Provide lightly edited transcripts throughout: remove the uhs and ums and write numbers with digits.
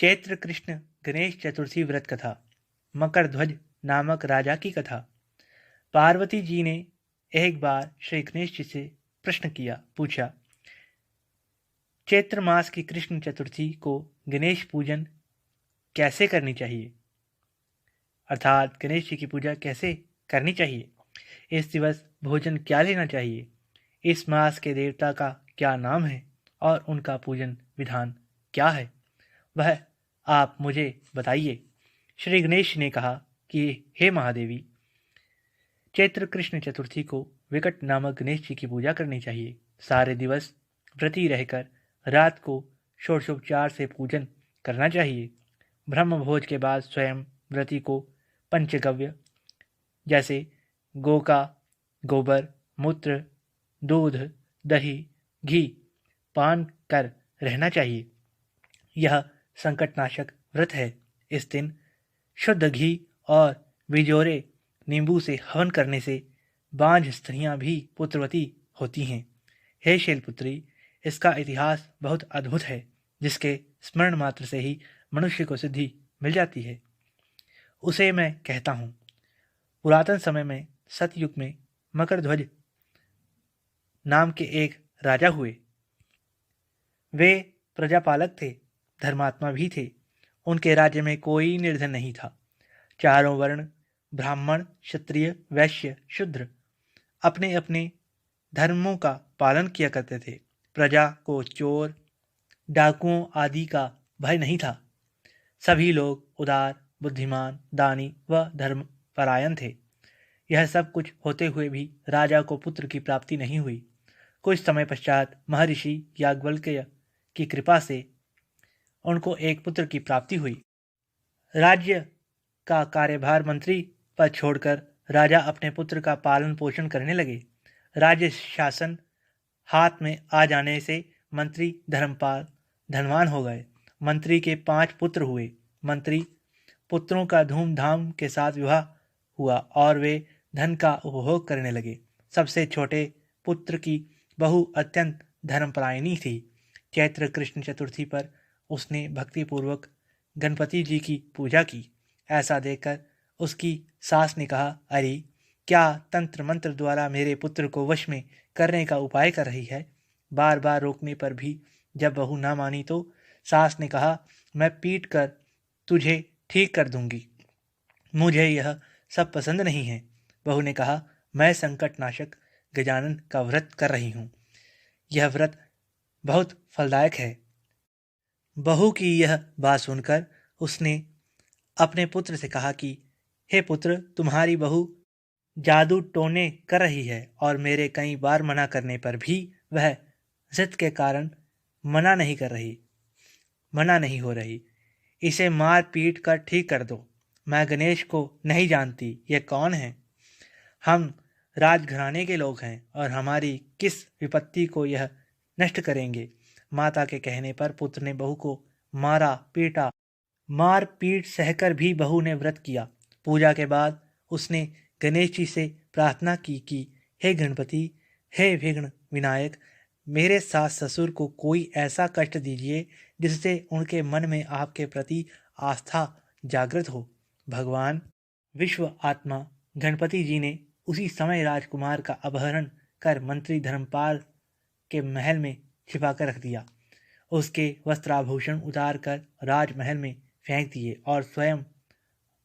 चैत्र कृष्ण गणेश चतुर्थी व्रत कथा। मकर ध्वज नामक राजा की कथा। पार्वती जी ने एक बार श्री गणेश जी से प्रश्न किया, पूछा, चैत्र मास की कृष्ण चतुर्थी को गणेश पूजन कैसे करनी चाहिए, अर्थात गणेश जी की पूजा कैसे करनी चाहिए। इस दिवस भोजन क्या लेना चाहिए, इस मास के देवता का क्या नाम है और उनका पूजन विधान क्या है, वह आप मुझे बताइए। श्री गणेश ने कहा कि हे महादेवी, चैत्र कृष्ण चतुर्थी को विकट नामक गणेश जी की पूजा करनी चाहिए। सारे दिवस व्रती रहकर रात को षोडशोपचार से पूजन करना चाहिए। ब्रह्म भोज के बाद स्वयं व्रती को पंचगव्य जैसे गौ का गोबर, मूत्र, दूध, दही, घी पान कर रहना चाहिए। यह संकटनाशक व्रत है। इस दिन शुद्ध घी और बिजोरे नींबू से हवन करने से बांझ स्त्रियां भी पुत्रवती होती हैं। हे शैलपुत्री, इसका इतिहास बहुत अद्भुत है, जिसके स्मरण मात्र से ही मनुष्य को सिद्धि मिल जाती है। उसे मैं कहता हूँ। पुरातन समय में सतयुग में मकर ध्वज नाम के एक राजा हुए। वे प्रजापालक थे, धर्मात्मा भी थे। उनके राज्य में कोई निर्धन नहीं था। चारों वर्ण, ब्राह्मण, क्षत्रिय, वैश्य, शूद्र अपने अपने धर्मों का पालन किया करते थे। प्रजा को चोर, डाकुओं आदि का भय नहीं था। सभी लोग उदार, बुद्धिमान, दानी व धर्मपरायण थे। यह सब कुछ होते हुए भी राजा को पुत्र की प्राप्ति नहीं हुई। कुछ समय पश्चात महर्षि याज्ञवल्क्य की कृपा से उनको एक पुत्र की प्राप्ति हुई। राज्य का कार्यभार मंत्री पर छोड़कर राजा अपने पुत्र का पालन पोषण करने लगे। राज्य शासन हाथ में आ जाने से मंत्री धर्मपाल धनवान हो गए। मंत्री के 5 पुत्र हुए। मंत्री पुत्रों का धूमधाम के साथ विवाह हुआ और वे धन का उपभोग करने लगे। सबसे छोटे पुत्र की बहू अत्यंत धर्मपरायणी थी। चैत्र कृष्ण चतुर्थी पर उसने भक्तिपूर्वक गणपति जी की पूजा की। ऐसा देखकर उसकी सास ने कहा, अरे, क्या तंत्र मंत्र द्वारा मेरे पुत्र को वश में करने का उपाय कर रही है। बार बार रोकने पर भी जब बहू ना मानी तो सास ने कहा, मैं पीट कर तुझे ठीक कर दूंगी। मुझे यह सब पसंद नहीं है। बहू ने कहा, मैं संकट नाशक गजानन का व्रत कर रही हूँ। यह व्रत बहुत फलदायक है। बहू की यह बात सुनकर उसने अपने पुत्र से कहा कि हे पुत्र, तुम्हारी बहू जादू टोने कर रही है और मेरे कई बार मना करने पर भी वह जिद के कारण मना नहीं हो रही। इसे मार पीट कर ठीक कर दो। मैं गणेश को नहीं जानती, ये कौन है। हम राजघराने के लोग हैं और हमारी किस विपत्ति को यह नष्ट करेंगे। माता के कहने पर पुत्र ने बहू को मारा पीटा। मार पीट सहकर भी बहू ने व्रत किया। पूजा के बाद उसने गणेश जी से प्रार्थना की कि हे गणपति, हे विघ्न विनायक, मेरे सास ससुर को कोई ऐसा कष्ट दीजिए जिससे उनके मन में आपके प्रति आस्था जागृत हो। भगवान विश्व आत्मा गणपति जी ने उसी समय राजकुमार का अपहरण कर मंत्री धर्मपाल के महल में छिपा कर रख दिया। उसके वस्त्राभूषण उतार कर राजमहल में फेंक दिए और स्वयं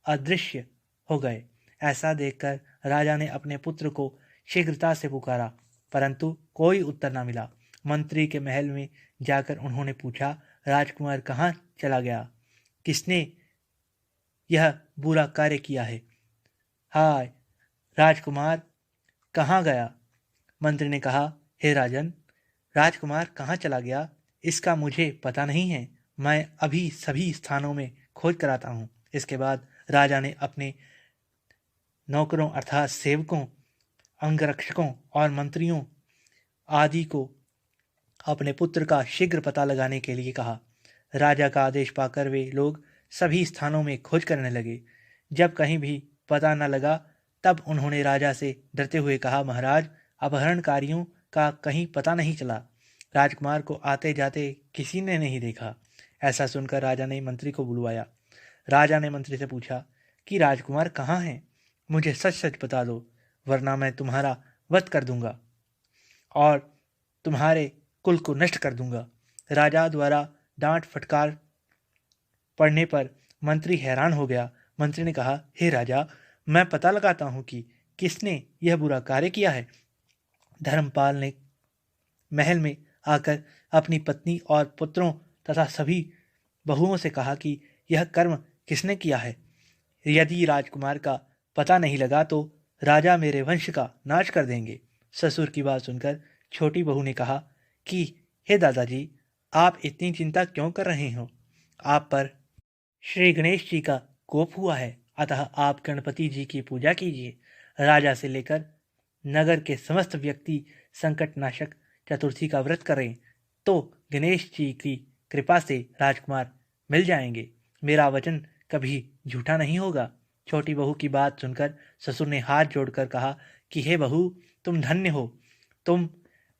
अदृश्य हो गए। ऐसा देखकर राजा ने अपने पुत्र को शीघ्रता से पुकारा, परंतु कोई उत्तर न मिला। मंत्री के महल में जाकर उन्होंने पूछा, राजकुमार कहाँ चला गया? किसने यह बुरा कार्य किया है? हाय, राजकुमार कहाँ गया? मंत्री ने कहा, हे राजन, राजकुमार कहाँ चला गया इसका मुझे पता नहीं है। मैं अभी सभी स्थानों में खोज कराता हूँ। इसके बाद राजा ने अपने नौकरों अर्थात सेवकों, अंगरक्षकों और मंत्रियों आदि को अपने पुत्र का शीघ्र पता लगाने के लिए कहा। राजा का आदेश पाकर वे लोग सभी स्थानों में खोज करने लगे। जब कहीं भी पता न लगा तब उन्होंने राजा से डरते हुए कहा, महाराज, अपहरणकारियों का कहीं पता नहीं चला। राजकुमार को आते जाते किसी ने नहीं देखा। ऐसा सुनकर राजा ने मंत्री को बुलवाया। राजा ने मंत्री से पूछा कि राजकुमार कहाँ हैं? मुझे सच सच बता दो, वरना मैं तुम्हारा वध कर दूंगा और तुम्हारे कुल को नष्ट कर दूंगा। राजा द्वारा डांट फटकार पढ़ने पर मंत्री हैरान हो गया। मंत्री ने कहा, हे राजा, मैं पता लगाता हूं कि किसने यह बुरा कार्य किया है। धर्मपाल ने महल में आकर अपनी पत्नी और पुत्रों तथा सभी बहुओं से कहा कि यह कर्म किसने किया है। यदि राजकुमार का पता नहीं लगा तो राजा मेरे वंश का नाश कर देंगे। ससुर की बात सुनकर छोटी बहू ने कहा कि हे दादाजी, आप इतनी चिंता क्यों कर रहे हो? आप पर श्री गणेश जी का कोप हुआ है, अतः आप गणपति जी की पूजा कीजिए। राजा से लेकर नगर के समस्त व्यक्ति संकटनाशक चतुर्थी का व्रत करें तो गणेश जी की कृपा से राजकुमार मिल जाएंगे। मेरा वचन कभी झूठा नहीं होगा। छोटी बहू की बात सुनकर ससुर ने हाथ जोड़कर कहा कि हे बहू, तुम धन्य हो, तुम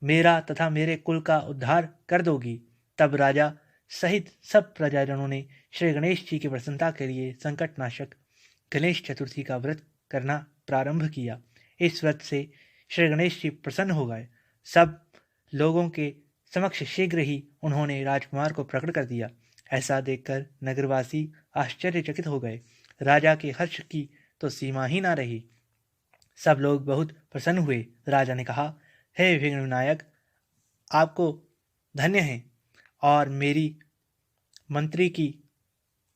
मेरा तथा मेरे कुल का उद्धार कर दोगी। तब राजा सहित सब प्रजाजनों ने श्री गणेश जी की प्रसन्नता के लिए संकटनाशक गणेश चतुर्थी का व्रत करना प्रारंभ किया। इस व्रत से श्री गणेश जी प्रसन्न हो गए। सब लोगों के समक्ष शीघ्र ही उन्होंने राजकुमार को प्रकट कर दिया। ऐसा देखकर नगरवासी आश्चर्यचकित हो गए। राजा के हर्ष की तो सीमा ही ना रही। सब लोग बहुत प्रसन्न हुए। राजा ने कहा, हे विघ्न विनायक, आपको धन्य है और मेरी मंत्री की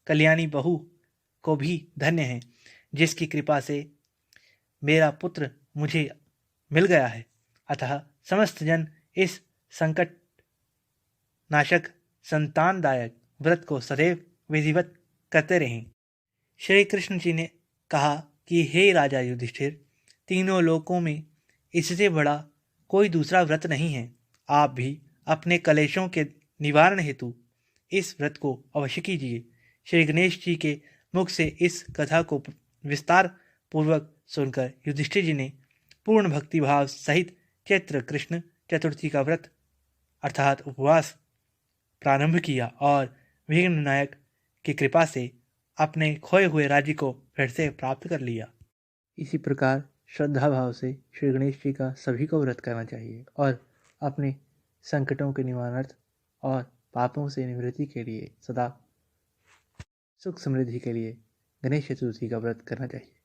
कल्याणी बहू को भी धन्य है, जिसकी कृपा से मेरा पुत्र मुझे मिल गया है। अतः समस्त जन इस संकट नाशक संतानदायक व्रत को सदैव विधिवत करते रहें। श्री कृष्ण जी ने कहा कि हे राजा युधिष्ठिर, तीनों लोकों में इससे बड़ा कोई दूसरा व्रत नहीं है। आप भी अपने कलेशों के निवारण हेतु इस व्रत को अवश्य कीजिए। श्री गणेश जी के मुख से इस कथा को विस्तार पूर्वक सुनकर युधिष्ठिर जी ने पूर्ण भक्तिभाव सहित चैत्र कृष्ण चतुर्थी का व्रत अर्थात उपवास प्रारंभ किया और विघ्न विनायक की कृपा से अपने खोए हुए राज्य को फिर से प्राप्त कर लिया। इसी प्रकार श्रद्धा भाव से श्री गणेश जी का सभी को व्रत करना चाहिए और अपने संकटों के निवारणार्थ और पापों से निवृत्ति के लिए सदा सुख समृद्धि के लिए गणेश चतुर्थी का व्रत करना चाहिए।